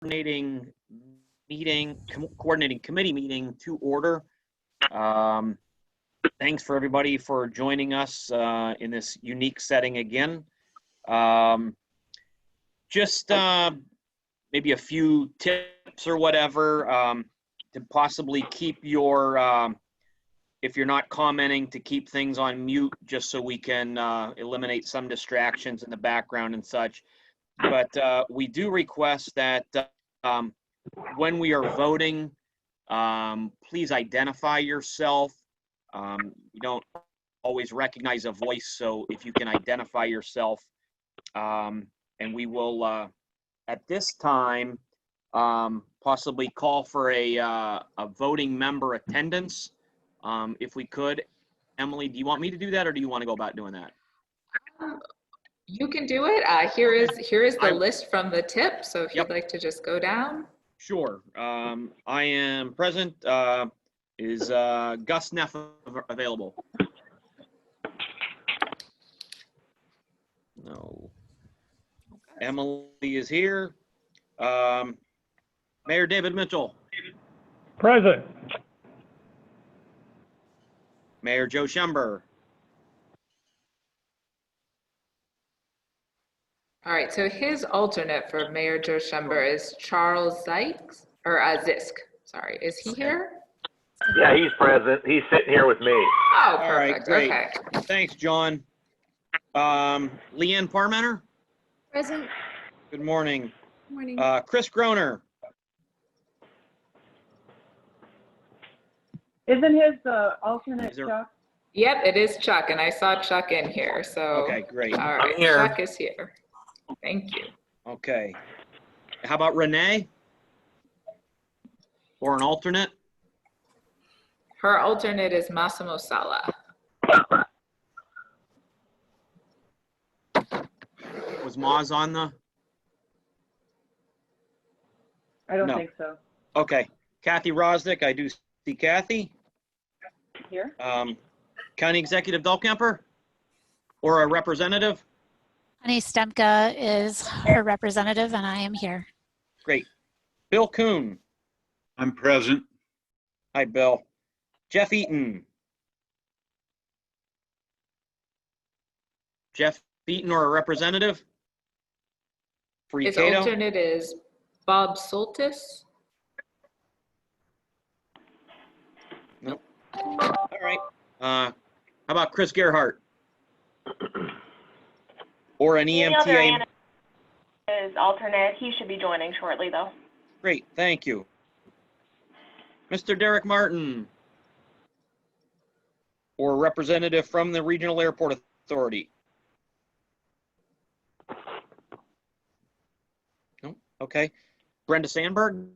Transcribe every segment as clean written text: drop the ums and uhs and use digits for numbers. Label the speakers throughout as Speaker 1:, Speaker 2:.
Speaker 1: coordinating committee meeting to order. Thanks for everybody for joining us in this unique setting again. Just maybe a few tips or whatever to possibly keep your, if you're not commenting, to keep things on mute, just so we can eliminate some distractions in the background and such. But we do request that when we are voting, please identify yourself. You don't always recognize a voice, so if you can identify yourself, and we will, at this time, possibly call for a voting member attendance, if we could. Emily, do you want me to do that, or do you want to go about doing that?
Speaker 2: You can do it. Here is the list from the tip, so if you'd like to just go down.
Speaker 1: Sure. I am present. Is Gus Neff available? No. Okay. Emily is here. Mayor David Mitchell.
Speaker 3: Present.
Speaker 1: Mayor Joe Schember.
Speaker 2: All right, so his alternate for Mayor Joe Schember is Charles Zykes, or Zisk, sorry. Is he here?
Speaker 4: Yeah, he's present. He's sitting here with me.
Speaker 2: Oh, perfect.
Speaker 1: All right, great.
Speaker 2: Okay.
Speaker 1: Thanks, John. Leanne Parmenter?
Speaker 5: Present.
Speaker 1: Good morning.
Speaker 5: Good morning.
Speaker 1: Chris Groner?
Speaker 6: Isn't his alternate Chuck?
Speaker 2: Yep, it is Chuck, and I saw Chuck in here, so.
Speaker 1: Okay, great.
Speaker 2: All right,
Speaker 4: I'm here.
Speaker 2: Chuck is here. Thank you.
Speaker 1: Okay. How about Renee? Or an alternate?
Speaker 2: Her alternate is Massimo Sala.
Speaker 1: Was Moz on the?
Speaker 6: I don't
Speaker 1: No.
Speaker 6: think so.
Speaker 1: Okay. Kathy Rosnick, I do see Kathy.
Speaker 6: Here?
Speaker 1: County Executive Dahlkemper? Or a representative?
Speaker 5: Honey Stemka is her representative, and I am here.
Speaker 1: Great. Bill Kuhn.
Speaker 7: I'm present.
Speaker 1: Hi, Bill. Jeff Eaton. Jeff Eaton or a representative? For
Speaker 2: His
Speaker 1: Cato?
Speaker 2: alternate is Bob Soltis.
Speaker 1: Nope. All right. How about Chris Gerhart? Or an
Speaker 8: Daniel
Speaker 1: EMTA?
Speaker 8: Duran is alternate. He should be joining shortly, though.
Speaker 1: Great, thank you. Mr. Derek Martin? Or a representative from the Regional Airport Authority? No, okay. Brenda Sandberg?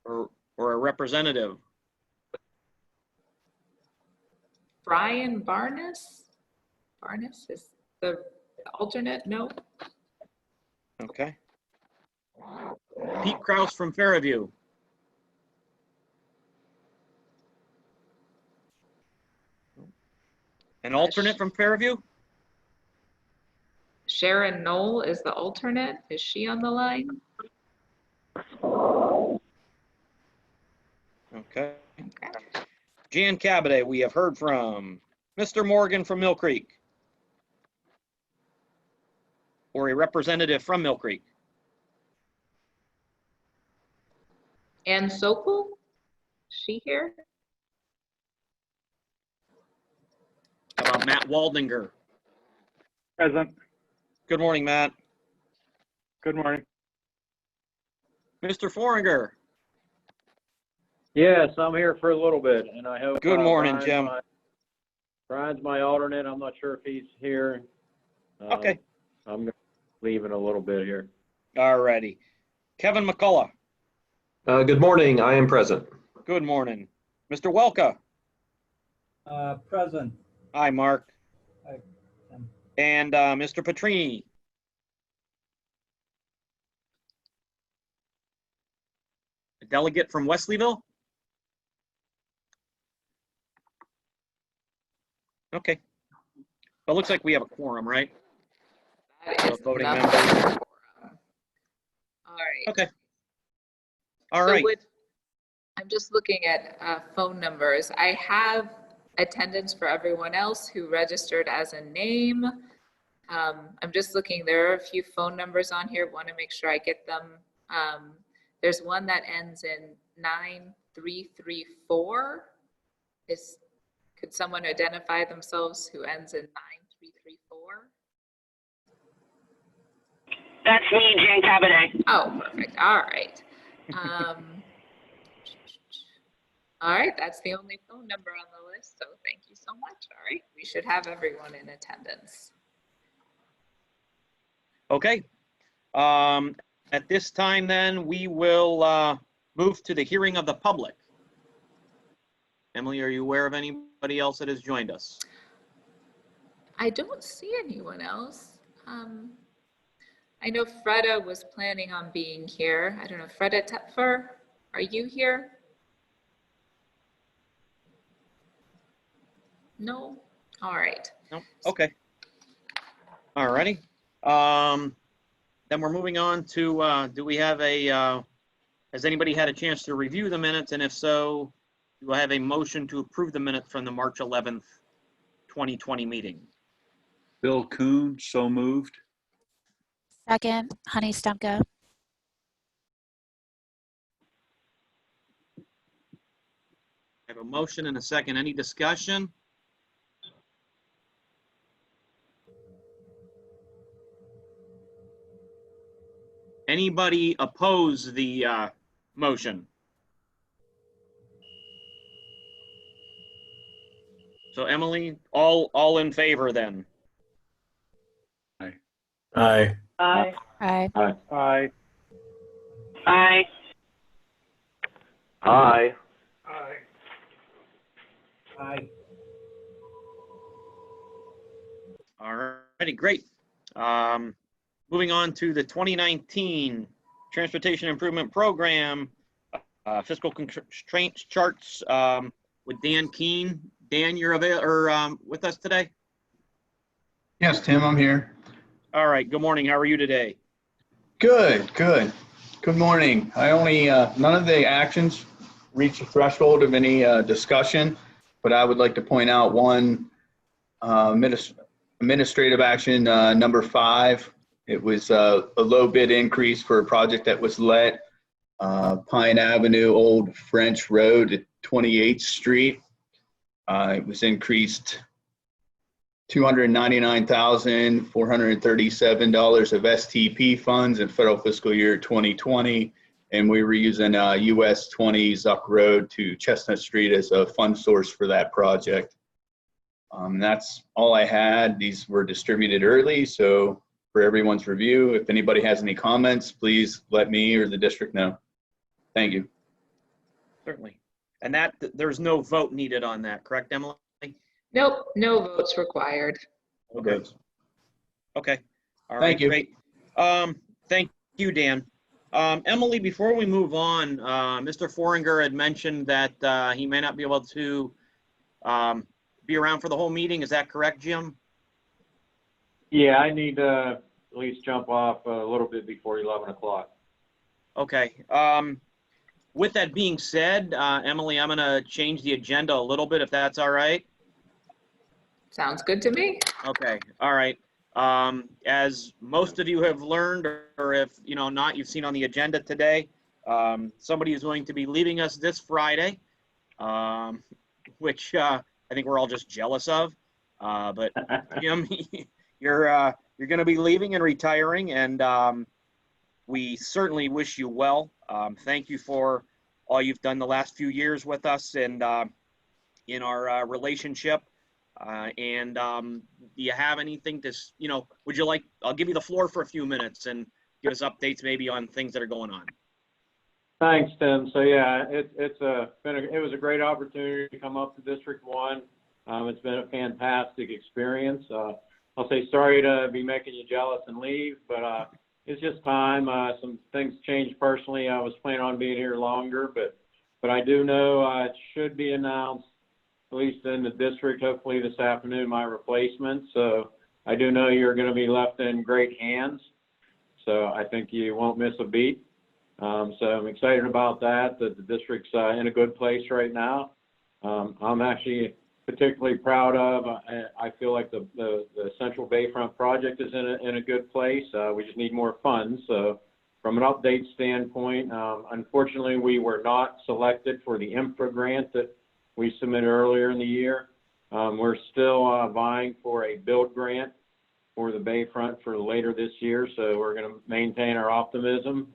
Speaker 1: Or a representative?
Speaker 2: Brian Barnes? Barnes is the alternate? No.
Speaker 1: Okay. Pete Krause from Fairview? An alternate from Fairview?
Speaker 2: Sharon Knoll is the alternate. Is she on the line?
Speaker 1: Okay. Jan Cabaday, we have heard from. Mr. Morgan from Mill Creek? Or a representative from Mill Creek?
Speaker 2: Ann Sokol? Is she here?
Speaker 1: How about Matt Waldinger?
Speaker 3: Present.
Speaker 1: Good morning, Matt.
Speaker 3: Good morning.
Speaker 1: Mr. Foringer?
Speaker 9: Yes, I'm here for a little bit, and I hope.
Speaker 1: Good morning, Jim.
Speaker 9: Brian's my alternate. I'm not sure if he's here.
Speaker 1: Okay.
Speaker 9: I'm leaving a little bit here.
Speaker 1: All righty. Kevin McCullough?
Speaker 4: Good morning. I am present.
Speaker 1: Good morning. Mr. Welka?
Speaker 3: Present.
Speaker 1: Hi, Mark.
Speaker 3: Hi, Tim.
Speaker 1: And Mr. Petrini? A delegate from Wesleyville? Okay. Well, it looks like we have a quorum, right?
Speaker 2: That is
Speaker 1: voting
Speaker 2: enough
Speaker 1: members.
Speaker 2: for a quorum. All right.
Speaker 1: Okay. All
Speaker 2: So
Speaker 1: right.
Speaker 2: I'm just looking at phone numbers. I have attendance for everyone else who registered as a name. I'm just looking, there are a few phone numbers on here, want to make sure I get them. There's one that ends in 9334. Could someone identify themselves who ends in 9334?
Speaker 8: That's me, Jane Cabinet.
Speaker 2: Oh, perfect. All right. All right, that's the only phone number on the list, so thank you so much. All right, we should have everyone in attendance.
Speaker 1: Okay. At this time, then, we will move to the hearing of the public. Emily, are you aware of anybody else that has joined us?
Speaker 2: I don't see anyone else. I know Freda was planning on being here. I don't know, Freda Tepfer, are you here? No? All right.
Speaker 1: No? Okay. All righty. Then we're moving on to, do we have has anybody had a chance to review the minutes? And if so, do I have a motion to approve the minutes from the March 11th, 2020 meeting?
Speaker 7: Bill Coon, so moved.
Speaker 5: Second, Honey Stemka.
Speaker 1: I have a motion and a second. Any discussion? Anybody oppose the motion? So Emily, all in favor then?
Speaker 7: Aye.
Speaker 9: Aye.
Speaker 6: Aye.
Speaker 5: Aye.
Speaker 3: Aye.
Speaker 8: Aye.
Speaker 4: Aye.
Speaker 3: Aye.
Speaker 1: All righty, great. Moving on to the 2019 Transportation Improvement Program fiscal constraints charts with Dan Keene. Dan, you're with us today?
Speaker 10: Yes, Tim, I'm here.
Speaker 1: All right, good morning. How are you today?
Speaker 10: Good, good. Good morning. I only, none of the actions reached the threshold of any discussion, but I would like to point out one administrative action, number 5. It was a low bid increase for a project that was let Pine Avenue, Old French Road at 28th Street. It was increased $299,437 of STP funds in federal fiscal year 2020, and we were using US 20 Zuck Road to Chestnut Street as a fund source for that project. That's all I had. These were distributed early, so for everyone's review, if anybody has any comments, please let me or the district know. Thank you.
Speaker 1: Certainly. And that there's no vote needed on that, correct, Emily?
Speaker 2: Nope, no votes required.
Speaker 1: Okay. Okay. All right,
Speaker 10: Thank you.
Speaker 1: great. Thank you, Dan. Emily, before we move on, Mr. Foringer had mentioned that he may not be able to be around for the whole meeting. Is that correct, Jim?
Speaker 9: Yeah, I need to at least jump off a little bit before 11 o'clock.
Speaker 1: Okay. With that being said, Emily, I'm going to change the agenda a little bit, if that's all right.
Speaker 2: Sounds good to me.
Speaker 1: Okay. All right. As most of you have learned, or if not, you've seen on the agenda today, somebody is going to be leaving us this Friday, which I think we're all just jealous of. But Jim, you're going to be leaving and retiring, and we certainly wish you well. Thank you for all you've done the last few years with us and in our relationship. Do you have anything to, would you like, I'll give you the floor for a few minutes and give us updates maybe on things that are going on.
Speaker 9: Thanks, Tim. So yeah, it was a great opportunity to come up to District 1. It's been a fantastic experience. I'll say sorry to be making you jealous and leave, but it's just time. Some things changed personally. I was planning on being here longer, but I do know it should be announced, at least in the district, hopefully this afternoon, my replacement. So I do know you're going to be left in great hands. So I think you won't miss a beat. So I'm excited about that the district's in a good place right now. I'm actually particularly proud of, I feel like the Central Bayfront project is in a good place. We just need more funds. So from an update standpoint, unfortunately, we were not selected for the infra grant that we submitted earlier in the year. We're still vying for a build grant for the Bayfront for later this year. So we're going to maintain our optimism.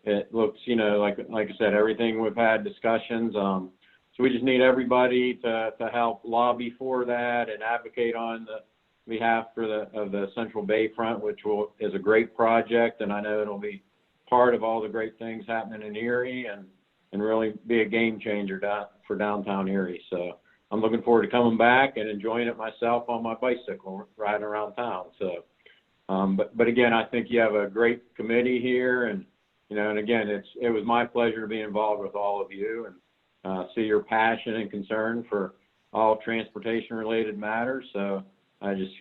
Speaker 9: It looks, like I said, everything we've had discussions. So we just need everybody to help lobby for that and advocate on the behalf of the Central Bayfront, which is a great project. And I know it'll be part of all the great things happening in Erie and really be a game changer for downtown Erie. So I'm looking forward to coming back and enjoying it myself on my bicycle riding around town. So, but again, I think you have a great committee here, and and again, it was my pleasure to be involved with all of you and see your passion and concern for all transportation related matters. So I just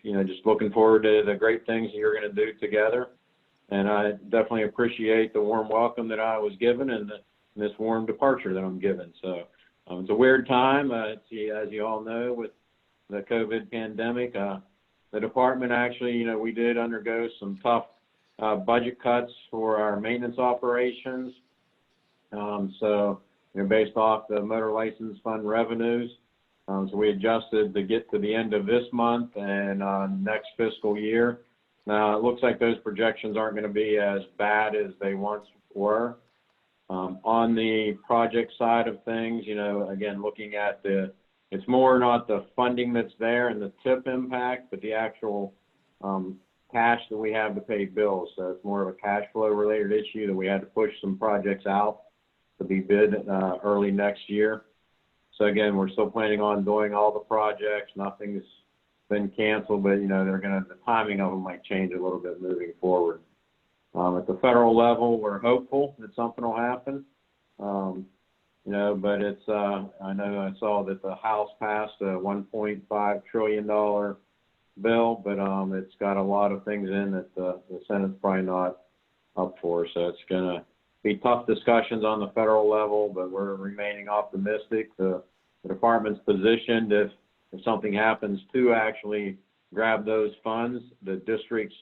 Speaker 9: looking forward to the great things that you're going to do together. And I definitely appreciate the warm welcome that I was given and this warm departure that I'm given. So it's a weird time, as you all know, with the COVID pandemic. The department actually, we did undergo some tough budget cuts for our maintenance operations. So, based off the motor license fund revenues. So we adjusted to get to the end of this month and next fiscal year. Now, it looks like those projections aren't going to be as bad as they once were. On the project side of things, again, looking at it's more not the funding that's there and the tip impact, but the actual cash that we have to pay bills. So it's more of a cash flow related issue that we had to push some projects out to be bid early next year. So again, we're still planning on doing all the projects. Nothing's been canceled, but the timing of them might change a little bit moving forward. At the federal level, we're hopeful that something will happen. But it's, I know I saw that the House passed a $1.5 trillion bill, but it's got a lot of things in that the Senate's probably not up for. So it's going to be tough discussions on the federal level, but we're remaining optimistic. The department's positioned if something happens to actually grab those funds, the districts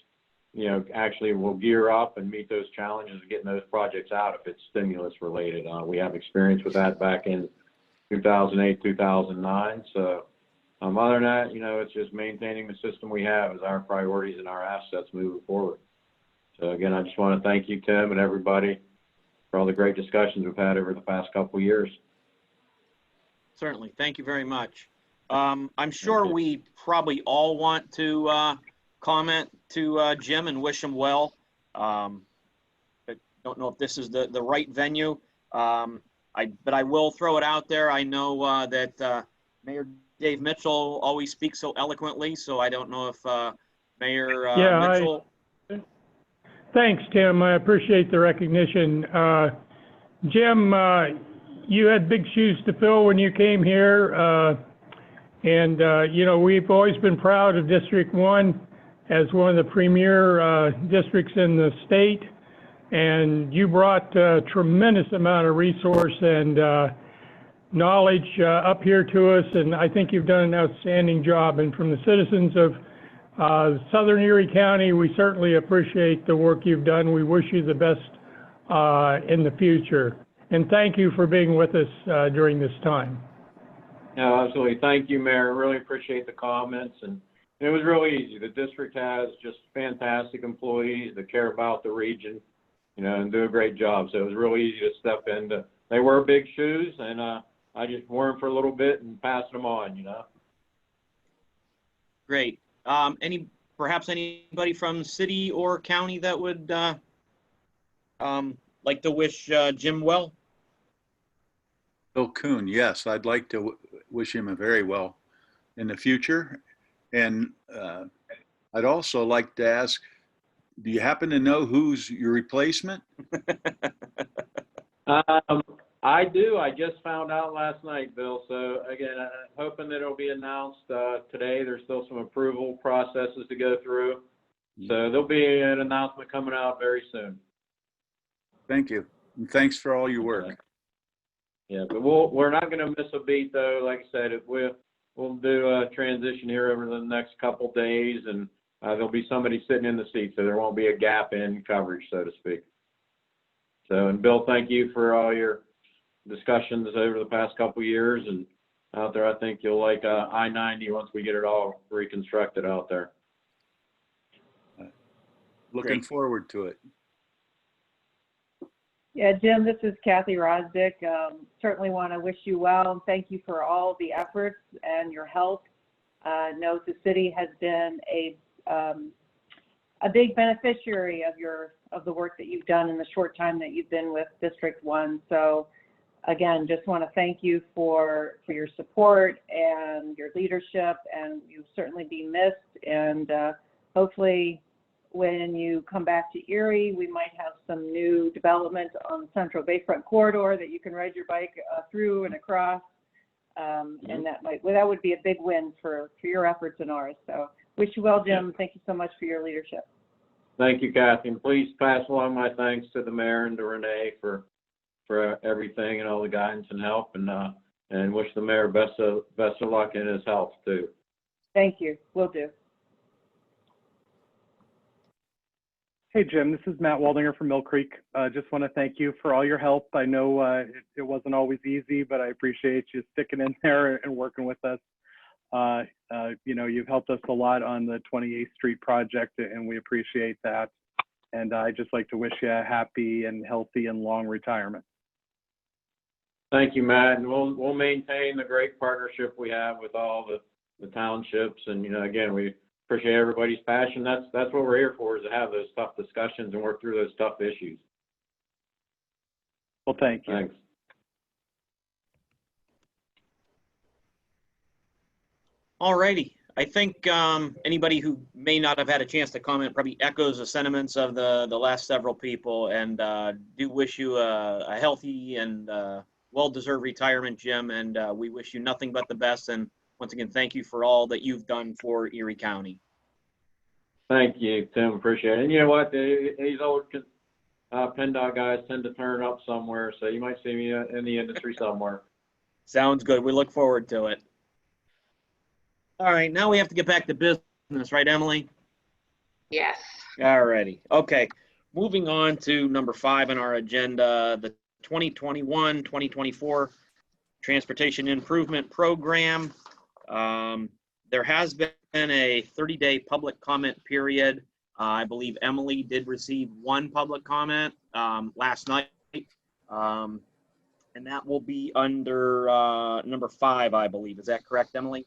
Speaker 9: actually will gear up and meet those challenges of getting those projects out if it's stimulus related. We have experience with that back in 2008, 2009. So other than that, it's just maintaining the system we have as our priorities and our assets moving forward. So again, I just want to thank you, Tim, and everybody for all the great discussions we've had over the past couple of years.
Speaker 1: Certainly. Thank you very much. I'm sure we probably all want to comment to Jim and wish him well. But don't know if this is the right venue. But I will throw it out there. I know that Mayor Dave Mitchell always speaks so eloquently, so I don't know if Mayor Mitchell.
Speaker 3: Thanks, Tim. I appreciate the recognition. Jim, you had big shoes to fill when you came here. We've always been proud of District 1 as one of the premier districts in the state. And you brought a tremendous amount of resource and knowledge up here to us. And I think you've done an outstanding job. And from the citizens of Southern Erie County, we certainly appreciate the work you've done. We wish you the best in the future. And thank you for being with us during this time.
Speaker 9: No, absolutely. Thank you, Mayor. Really appreciate the comments. And it was really easy. The district has just fantastic employees that care about the region, and do a great job. So it was really easy to step into. They were big shoes, and I just wore them for a little bit and passed them on,
Speaker 1: Great. Perhaps anybody from city or county that would like to wish Jim well?
Speaker 7: Bill Kuhn, yes, I'd like to wish him a very well in the future. And I'd also like to ask, do you happen to know who's your replacement?
Speaker 9: I do. I just found out last night, Bill. So again, hoping that it'll be announced today. There's still some approval processes to go through. So there'll be an announcement coming out very soon.
Speaker 7: Thank you. And thanks for all your work.
Speaker 9: Yeah, but we're not going to miss a beat though. Like I said, we'll do a transition here over the next couple days, and there'll be somebody sitting in the seat, so there won't be a gap in coverage, so to speak. So, and Bill, thank you for all your discussions over the past couple years, and out there, I think you'll like I-90 once we get it all reconstructed out there.
Speaker 7: Looking forward to it.
Speaker 6: Yeah, Jim, this is Kathy Rosdick. Certainly want to wish you well and thank you for all the efforts and your help. Know the city has been a big beneficiary of the work that you've done in the short time that you've been with District 1. So again, just want to thank you for your support and your leadership, and you'll certainly be missed. And hopefully when you come back to Erie, we might have some new development on the Central Bayfront corridor that you can ride your bike through and across. And that would be a big win for your efforts and ours. So wish you well, Jim. Thank you so much for your leadership.
Speaker 9: Thank you, Kathy. And please pass along my thanks to the mayor and to Renee for everything and all the guidance and help, and wish the mayor best of luck in his health too.
Speaker 6: Thank you. Will do.
Speaker 11: Hey, Jim, this is Matt Waldinger from Mill Creek. Just want to thank you for all your help. I know it wasn't always easy, but I appreciate you sticking in there and working with us. You know, you've helped us a lot on the 28th Street project, and we appreciate that. And I'd just like to wish you a happy and healthy and long retirement.
Speaker 9: Thank you, Matt. And we'll maintain the great partnership we have with all the townships. And, you know, again, we appreciate everybody's passion. That's what we're here for, is to have those tough discussions and work through those tough issues.
Speaker 11: Well, thank you.
Speaker 9: Thanks.
Speaker 1: All righty. I think anybody who may not have had a chance to comment probably echoes the sentiments of the last several people, and do wish you a healthy and well-deserved retirement, Jim, and we wish you nothing but the best. And once again, thank you for all that you've done for Erie County.
Speaker 9: Thank you, Tim. Appreciate it. And you know what? These old PennDOT guys tend to turn up somewhere, so you might see me in the industry somewhere.
Speaker 1: Sounds good. We look forward to it. All right, now we have to get back to business, right, Emily?
Speaker 2: Yes.
Speaker 1: All righty. Okay, moving on to number 5 on our agenda, the 2021-2024 Transportation Improvement Program. There has been a 30-day public comment period. I believe Emily did receive one public comment last night, and that will be under number 5, I believe. Is that correct, Emily?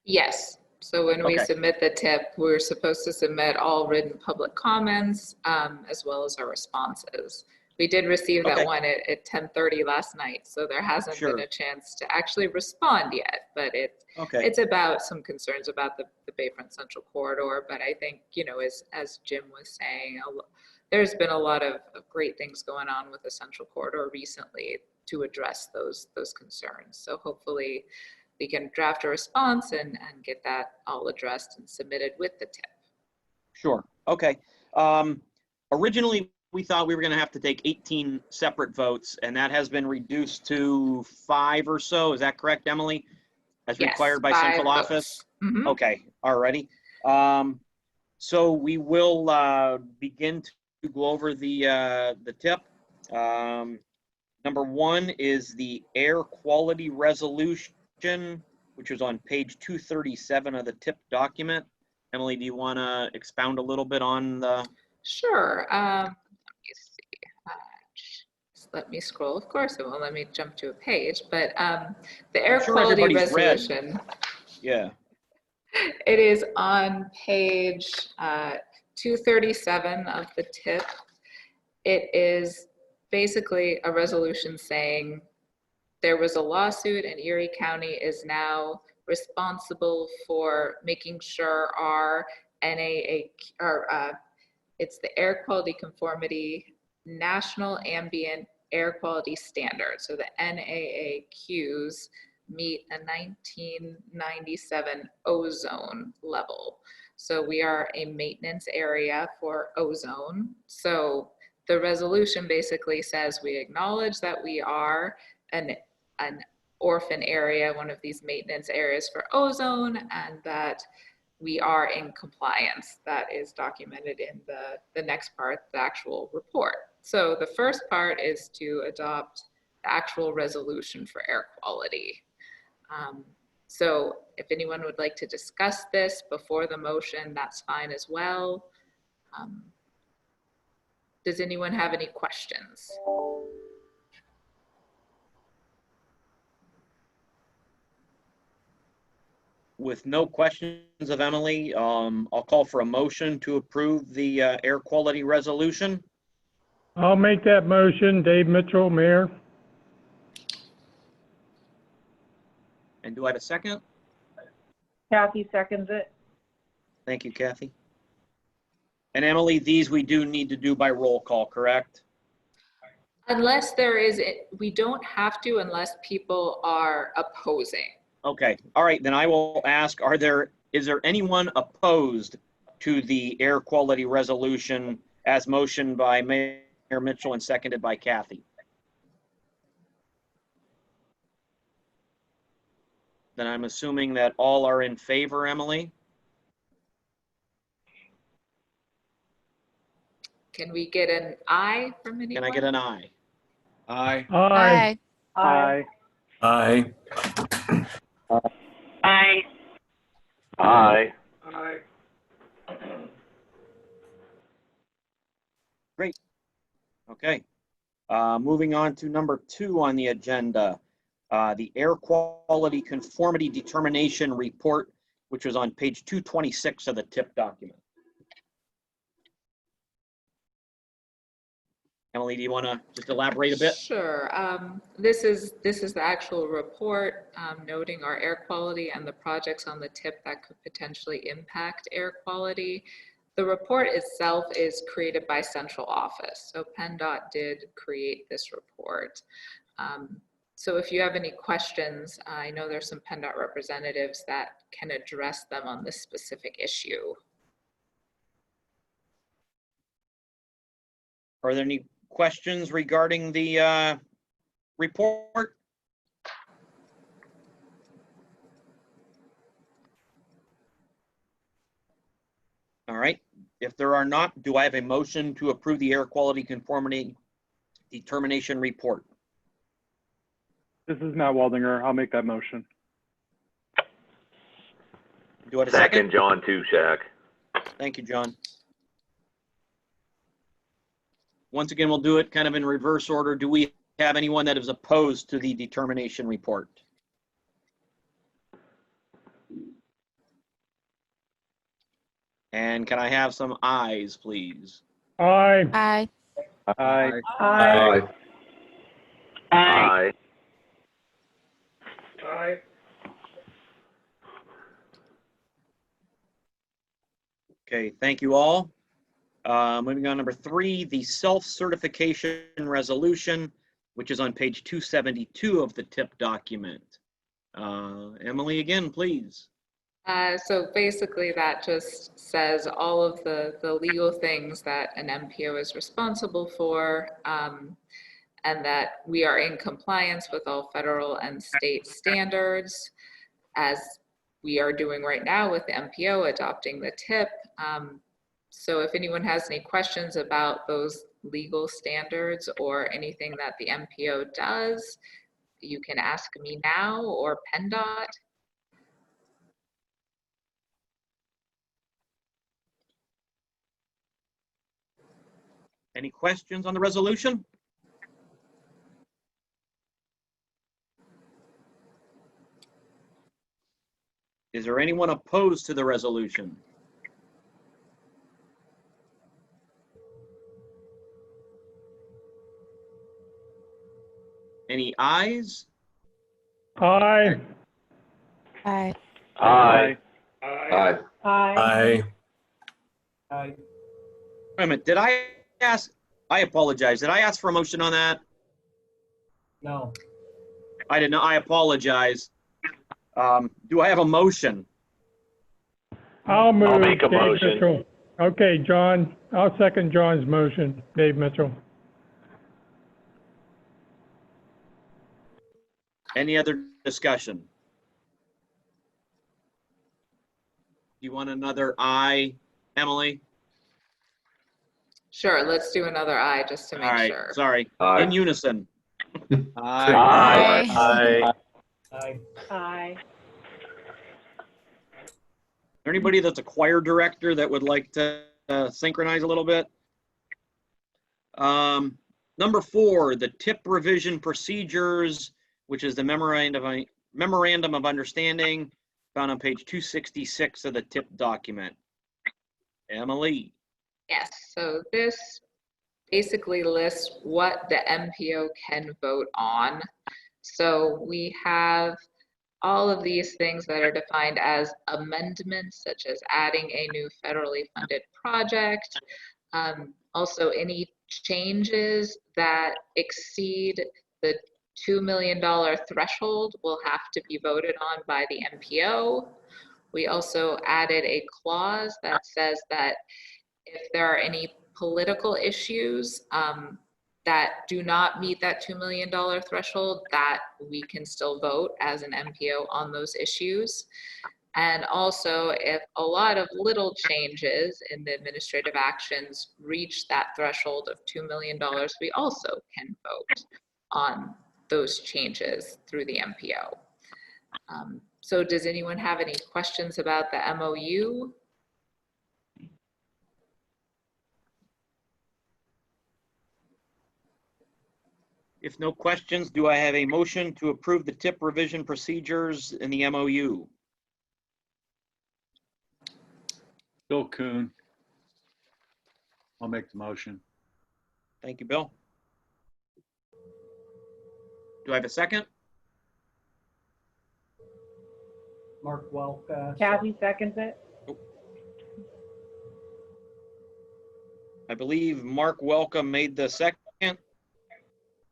Speaker 2: Yes. So when we submit the tip, we're supposed to submit all written public comments as well as our responses. We did receive that one at 10:30 last night, so there hasn't been a chance to actually respond yet, but it's about some concerns about the Bayfront Central Corridor. But I think, you know, as Jim was saying, there's been a lot of great things going on with the Central Corridor recently to address those concerns. So hopefully we can draft a response and get that all addressed and submitted with the tip.
Speaker 1: Sure. Okay. Originally, we thought we were going to have to take 18 separate votes, and that has been reduced to 5 or so. Is that correct, Emily? As required by central office?
Speaker 2: Mm-hmm.
Speaker 1: Okay. All righty. So we will begin to go over the tip. Number 1 is the air quality resolution, which is on page 237 of the tip document. Emily, do you want to expound a little bit on the?
Speaker 2: Sure. Let me see. Just let me scroll. Of course, it won't let me jump to a page, but the air quality resolution.
Speaker 1: Yeah.
Speaker 2: It is on page 237 of the tip. It is basically a resolution saying there was a lawsuit and Erie County is now responsible for making sure our it's the air quality conformity national ambient air quality standards. So the NAAQs meet a 1997 ozone level. So we are a maintenance area for ozone. So the resolution basically says we acknowledge that we are an orphan area, one of these maintenance areas for ozone, and that we are in compliance. That is documented in the next part, the actual report. So the first part is to adopt the actual resolution for air quality. So if anyone would like to discuss this before the motion, that's fine as well. Does anyone have any questions?
Speaker 1: With no questions of Emily, I'll call for a motion to approve the air quality resolution.
Speaker 3: I'll make that motion. Dave Mitchell, Mayor.
Speaker 1: And do I have a second?
Speaker 6: Kathy seconds it.
Speaker 1: Thank you, Kathy. And Emily, these we do need to do by roll call, correct?
Speaker 2: Unless there is, we don't have to unless people are opposing.
Speaker 1: Okay, all right, then I will ask, is there anyone opposed to the air quality resolution as motioned by Mayor Mitchell and seconded by Kathy? Then I'm assuming that all are in favor, Emily?
Speaker 2: Can we get an aye from anyone?
Speaker 1: Can I get an aye?
Speaker 7: Aye.
Speaker 3: Aye.
Speaker 6: Aye.
Speaker 12: Aye.
Speaker 4: Aye.
Speaker 12: Aye.
Speaker 1: Great. Okay. Moving on to number 2 on the agenda, the air quality conformity determination report, which was on page 226 of the TIP document. Emily, do you want to just elaborate a bit?
Speaker 2: Sure. This is the actual report noting our air quality and the projects on the TIP that could potentially impact air quality. The report itself is created by central office. So PennDOT did create this report. So if you have any questions, I know there's some PennDOT representatives that can address them on this specific issue.
Speaker 1: Are there any questions regarding the report? All right. If there are not, do I have a motion to approve the air quality conformity determination report?
Speaker 11: This is Matt Waldinger. I'll make that motion.
Speaker 1: Do I have a second?
Speaker 12: John Tushak.
Speaker 1: Thank you, John. Once again, we'll do it kind of in reverse order. Do we have anyone that is opposed to the determination report? And can I have some ayes, please?
Speaker 3: Aye.
Speaker 5: Aye.
Speaker 11: Aye.
Speaker 4: Aye.
Speaker 12: Aye.
Speaker 3: Aye.
Speaker 1: Okay, thank you all. Moving on, number 3, the self-certification resolution, which is on page 272 of the TIP document. Emily, again, please.
Speaker 2: So basically that just says all of the legal things that an MPO is responsible for, and that we are in compliance with all federal and state standards, as we are doing right now with the MPO adopting the TIP. So if anyone has any questions about those legal standards or anything that the MPO does, you can ask me now or PennDOT.
Speaker 1: Any questions on the resolution? Is there anyone opposed to the resolution? Any ayes?
Speaker 3: Aye.
Speaker 5: Aye.
Speaker 12: Aye.
Speaker 4: Aye.
Speaker 12: Aye.
Speaker 3: Aye.
Speaker 1: Wait a minute, did I ask? I apologize. Did I ask for a motion on that?
Speaker 13: No.
Speaker 1: I didn't know. I apologize. Do I have a motion?
Speaker 3: I'll move.
Speaker 12: make a
Speaker 3: Dave
Speaker 12: motion.
Speaker 3: Mitchell. Okay, John, I'll second John's motion, Dave Mitchell.
Speaker 1: Any other discussion? Do you want another aye, Emily?
Speaker 2: Sure, let's do another I just to
Speaker 1: All
Speaker 2: make
Speaker 1: right,
Speaker 2: sure.
Speaker 1: sorry.
Speaker 12: Aye.
Speaker 1: In unison.
Speaker 7: Aye.
Speaker 12: Aye.
Speaker 5: Aye.
Speaker 13: Aye.
Speaker 6: Aye.
Speaker 1: Anybody that's a choir director that would like to synchronize a little bit? Number 4, the tip revision procedures, which is the memorandum of understanding found on page 266 of the tip document. Emily.
Speaker 2: Yes, so this basically lists what the MPO can vote on. So we have all of these things that are defined as amendments, such as adding a new federally funded project. Also, any changes that exceed the $2 million threshold will have to be voted on by the MPO. We also added a clause that says that if there are any political issues that do not meet that $2 million threshold, that we can still vote as an MPO on those issues. And also, if a lot of little changes in the administrative actions reach that threshold of $2 million, we also can vote on those changes through the MPO. So does anyone have any questions about the MOU?
Speaker 1: If no questions, do I have a motion to approve the tip revision procedures in the MOU?
Speaker 7: Bill Kuhn. I'll make the motion.
Speaker 1: Thank you, Bill. Do I have a second?
Speaker 13: Mark Welk.
Speaker 6: Kathy seconds it.
Speaker 1: I believe Mark Welcome made the second.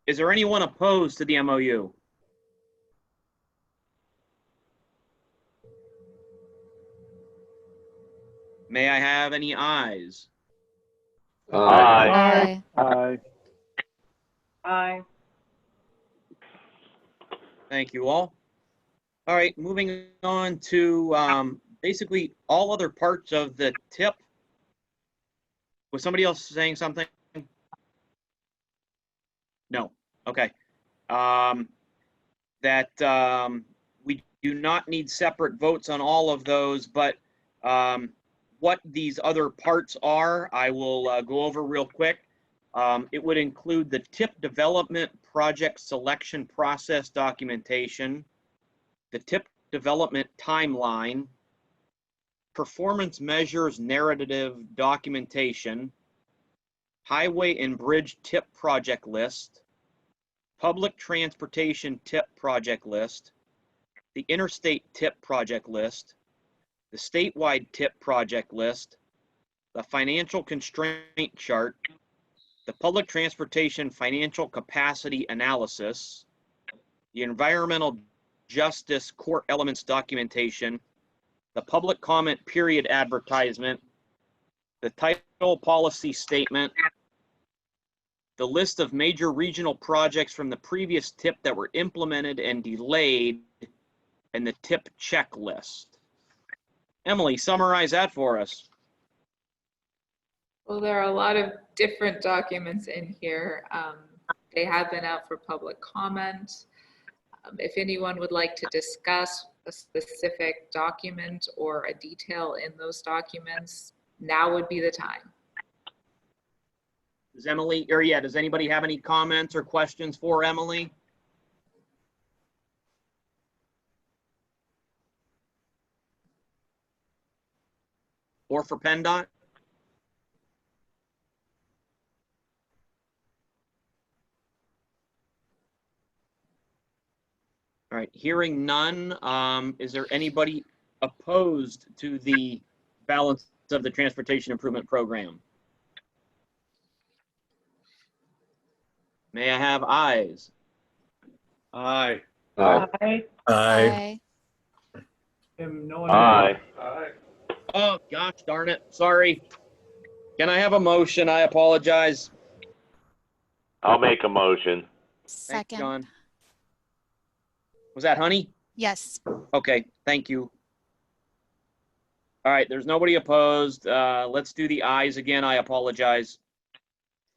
Speaker 1: Is there anyone opposed to the MOU? May I have any ayes?
Speaker 12: Aye.
Speaker 5: Aye.
Speaker 11: Aye.
Speaker 6: Aye.
Speaker 1: Thank you all. All right, moving on to basically all other parts of the tip. Was somebody else saying something? No. Okay. We do not need separate votes on all of those, but what these other parts are, I will go over real quick. It would include the tip development project selection process documentation, the tip development timeline, performance measures narrative documentation, highway and bridge tip project list, public transportation tip project list, the interstate tip project list, the statewide tip project list, the financial constraint chart, the public transportation financial capacity analysis, the environmental justice core elements documentation, the public comment period advertisement, the title policy statement, the list of major regional projects from the previous tip that were implemented and delayed, and the tip checklist. Emily, summarize that for us.
Speaker 2: Well, there are a lot of different documents in here. They have been out for public comment. If anyone would like to discuss a specific document or a detail in those documents, now would be the time.
Speaker 1: Does Emily, or yeah, does anybody have any comments or questions for Emily? Or for PennDOT? All right, hearing none, is there anybody opposed to the balance of the Transportation Improvement Program? May I have ayes?
Speaker 7: Aye.
Speaker 6: Aye.
Speaker 12: Aye.
Speaker 13: Tim, no one.
Speaker 12: Aye.
Speaker 1: Oh, gosh darn it. Sorry. Can I have a motion? I apologize.
Speaker 12: I'll make a motion.
Speaker 1: Thanks,
Speaker 5: Second.
Speaker 1: John. Was that Honey?
Speaker 5: Yes.
Speaker 1: Okay, thank you. All right, there's nobody opposed. Let's do the ayes again. I apologize.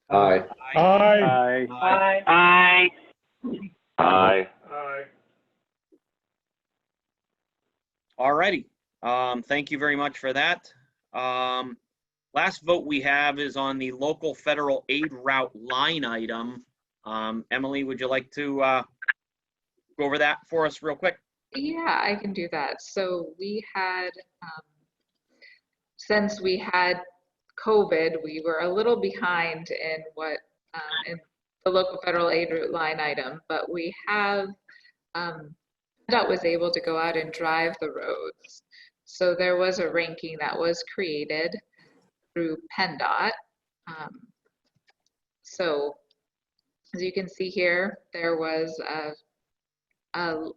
Speaker 12: Aye.
Speaker 3: Aye.
Speaker 9: Aye.
Speaker 4: Aye.
Speaker 12: Aye.
Speaker 1: All righty. Thank you very much for that. Last vote we have is on the local federal aid route line item. Emily, would you like to go over that for us real quick?
Speaker 2: Yeah, I can do that. So we had, since we had COVID, we were a little behind in what, in the local federal aid route line item, but we have, that was able to go out and drive the roads. So there was a ranking that was created through PennDOT. So as you can see here, there was a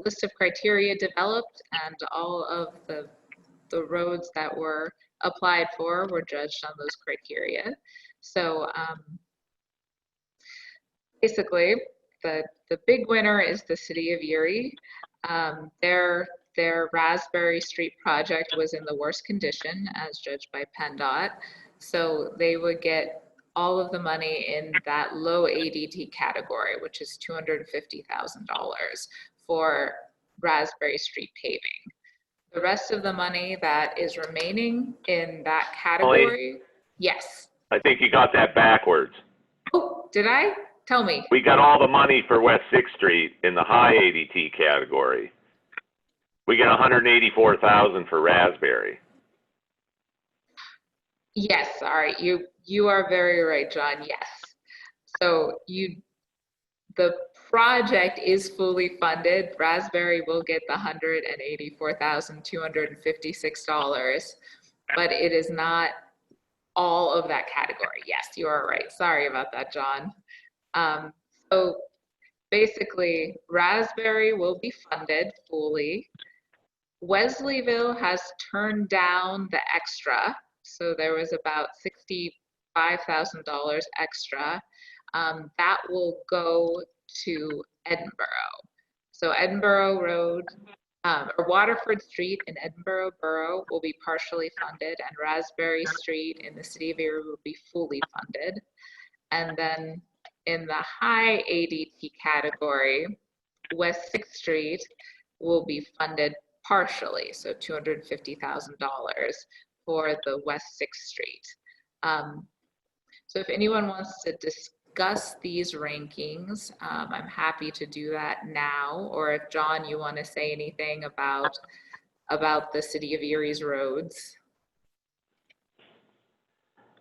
Speaker 2: list of criteria developed, and all of the roads that were applied for were judged on those criteria. So basically, the big winner is the city of Erie. Their Raspberry Street project was in the worst condition as judged by PennDOT. So they would get all of the money in that low ADT category, which is $250,000 for Raspberry Street paving. The rest of the money that is remaining in that category, yes.
Speaker 12: I think you got that backwards.
Speaker 2: Oh, did I? Tell me.
Speaker 12: We got all the money for West 6th Street in the high ADT category. We get 184,000 for Raspberry.
Speaker 2: Yes, all right, you are very right, John, yes. So the project is fully funded. Raspberry will get the $184,256, but it is not all of that category. Yes, you are right. Sorry about that, John. So basically, Raspberry will be funded fully. Wesleyville has turned down the extra. So there was about $65,000 extra. That will go to Edinburgh. So Edinburgh Road, or Waterford Street in Edinburgh Borough will be partially funded, and Raspberry Street in the city of Erie will be fully funded. And then in the high ADT category, West 6th Street will be funded partially, so $250,000 for the West 6th Street. So if anyone wants to discuss these rankings, I'm happy to do that now. Or if John, you want to say anything about the city of Erie's roads.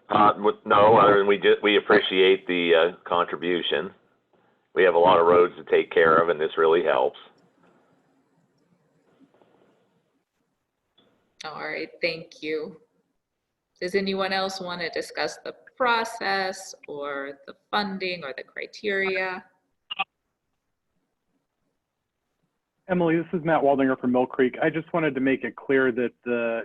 Speaker 12: No, other than we appreciate the contribution. We have a lot of roads to take care of, and this really helps.
Speaker 2: All right, thank you. Does anyone else want to discuss the process or the funding or the criteria?
Speaker 11: Emily, this is Matt Waldinger from Mill Creek. I just wanted to make it clear that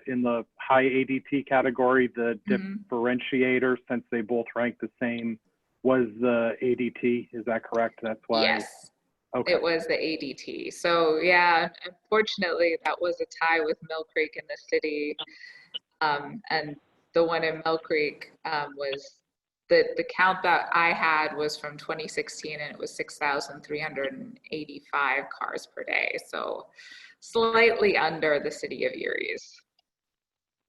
Speaker 11: in the high ADT category, the differentiator, since they both rank the same, was the ADT. Is that correct? That's why.
Speaker 2: Yes.
Speaker 11: Okay.
Speaker 2: It was the ADT. So yeah, unfortunately, that was a tie with Mill Creek in the city. And the one in Mill Creek was, the count that I had was from 2016, and it was 6,385 cars per day. So slightly under the city of Erie's.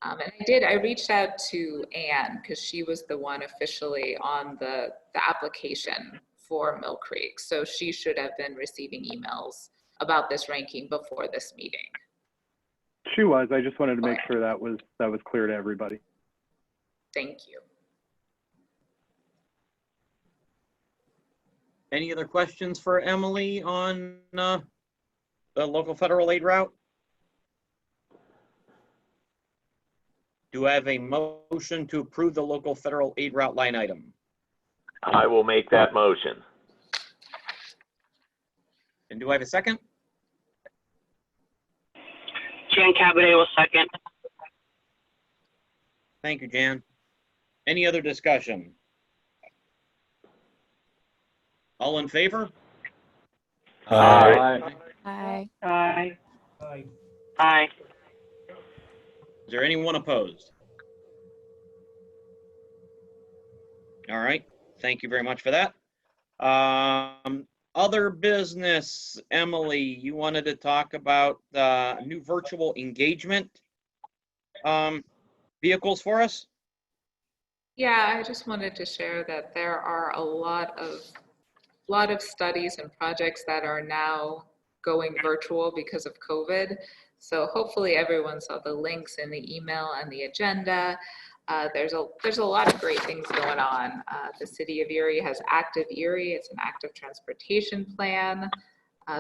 Speaker 2: And I reached out to Anne because she was the one officially on the application for Mill Creek. So she should have been receiving emails about this ranking before this meeting.
Speaker 11: She was. I just wanted to make sure that was clear to everybody.
Speaker 2: Thank you.
Speaker 1: Any other questions for Emily on the local federal aid route? Do I have a motion to approve the local federal aid route line item?
Speaker 12: I will make that motion.
Speaker 1: And do I have a second?
Speaker 4: Jan Cabaret will second.
Speaker 1: Thank you, Jan. Any other discussion? All in favor?
Speaker 12: Aye.
Speaker 5: Aye.
Speaker 6: Aye.
Speaker 13: Aye.
Speaker 4: Aye.
Speaker 1: Is there anyone opposed? All right, thank you very much for that. Other business, Emily, you wanted to talk about new virtual engagement vehicles for us?
Speaker 2: Yeah, I just wanted to share that there are a lot of studies and projects that are now going virtual because of COVID. So hopefully everyone saw the links in the email and the agenda. There's a lot of great things going on. The city of Erie has Active Erie. It's an active transportation plan.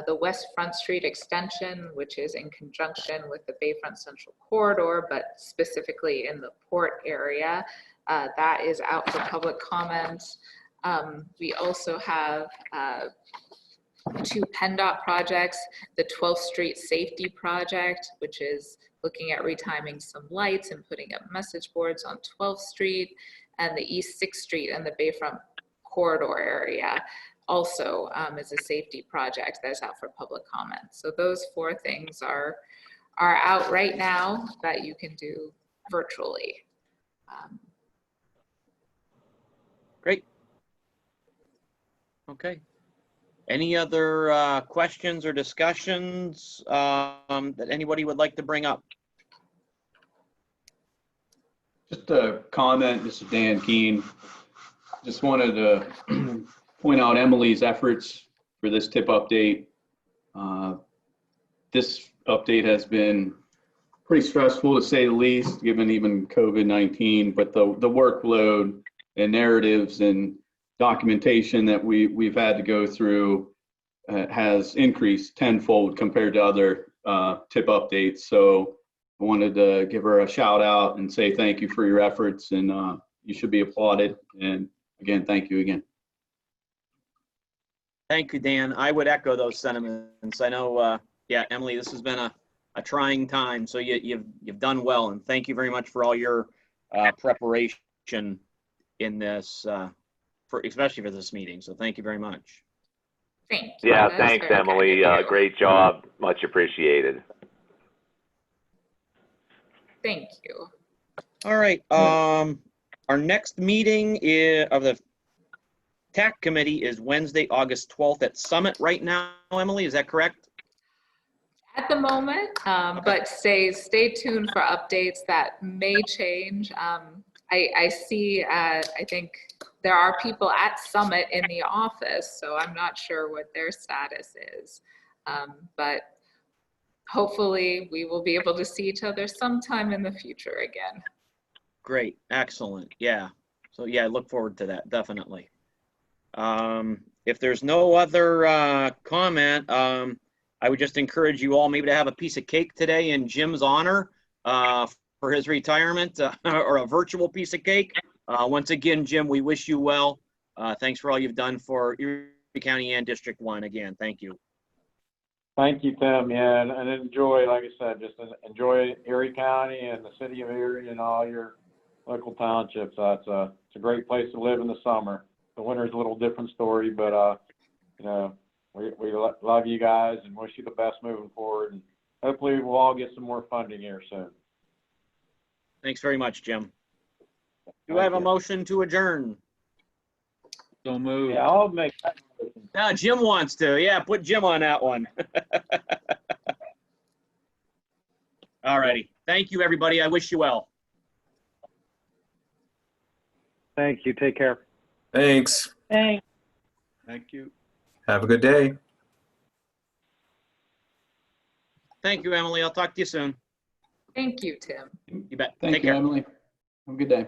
Speaker 2: The West Front Street extension, which is in conjunction with the Bayfront Central Corridor, but specifically in the port area, that is out for public comment. We also have 2 PennDOT projects, the 12th Street Safety Project, which is looking at retiming some lights and putting up message boards on 12th Street, and the East 6th Street and the Bayfront Corridor area also is a safety project that's out for public comment. So those 4 things are out right now that you can do virtually.
Speaker 1: Great. Okay. Any other questions or discussions that anybody would like to bring up?
Speaker 10: Just a comment, this is Dan Keene. Just wanted to point out Emily's efforts for this tip update. This update has been pretty stressful to say the least, given even COVID-19, but the workload and narratives and documentation that we've had to go through has increased tenfold compared to other tip updates. So I wanted to give her a shout out and say thank you for your efforts, and you should be applauded. And again, thank you again.
Speaker 1: Thank you, Dan. I would echo those sentiments. I know, yeah, Emily, this has been a trying time, so you've done well, and thank you very much for all your preparation in this, especially for this meeting. So thank you very much.
Speaker 2: Thank you.
Speaker 12: Yeah,
Speaker 2: That's
Speaker 12: thanks,
Speaker 2: very
Speaker 12: Emily.
Speaker 2: kind of you.
Speaker 12: Great job. Much appreciated.
Speaker 2: Thank you.
Speaker 1: All right. Our next meeting of the TAC committee is Wednesday, August 12th at Summit right now, Emily, is that correct?
Speaker 2: At the moment, but stay tuned for updates that may change. I see, I think there are people at Summit in the office, so I'm not sure what their status is. But hopefully we will be able to see each other sometime in the future again.
Speaker 1: Great, excellent, yeah. So yeah, I look forward to that, definitely. If there's no other comment, I would just encourage you all maybe to have a piece of cake today in Jim's honor for his retirement, or a virtual piece of cake. Once again, Jim, we wish you well. Thanks for all you've done for Erie County and District 1 again. Thank you.
Speaker 9: Thank you, Tim. Yeah, and enjoy, like I said, just enjoy Erie County and the city of Erie and all your local townships. It's a great place to live in the summer. The winter's a little different story, but you know, we love you guys and wish you the best moving forward. And hopefully we'll all get some more funding here soon.
Speaker 1: Thanks very much, Jim. Do I have a motion to adjourn?
Speaker 7: So moved.
Speaker 9: Yeah, I'll make that motion.
Speaker 1: No, Jim wants to. Yeah, put Jim on that one. All righty. Thank you, everybody. I wish you well.
Speaker 11: Thank you. Take care.
Speaker 14: Thanks.
Speaker 6: Thanks.
Speaker 7: Thank you.
Speaker 14: Have a good day.
Speaker 1: Thank you, Emily. I'll talk to you soon.
Speaker 2: Thank you, Tim.
Speaker 1: You bet.
Speaker 10: Thank
Speaker 1: Take
Speaker 10: you,
Speaker 1: care.
Speaker 10: Emily. Have a good day.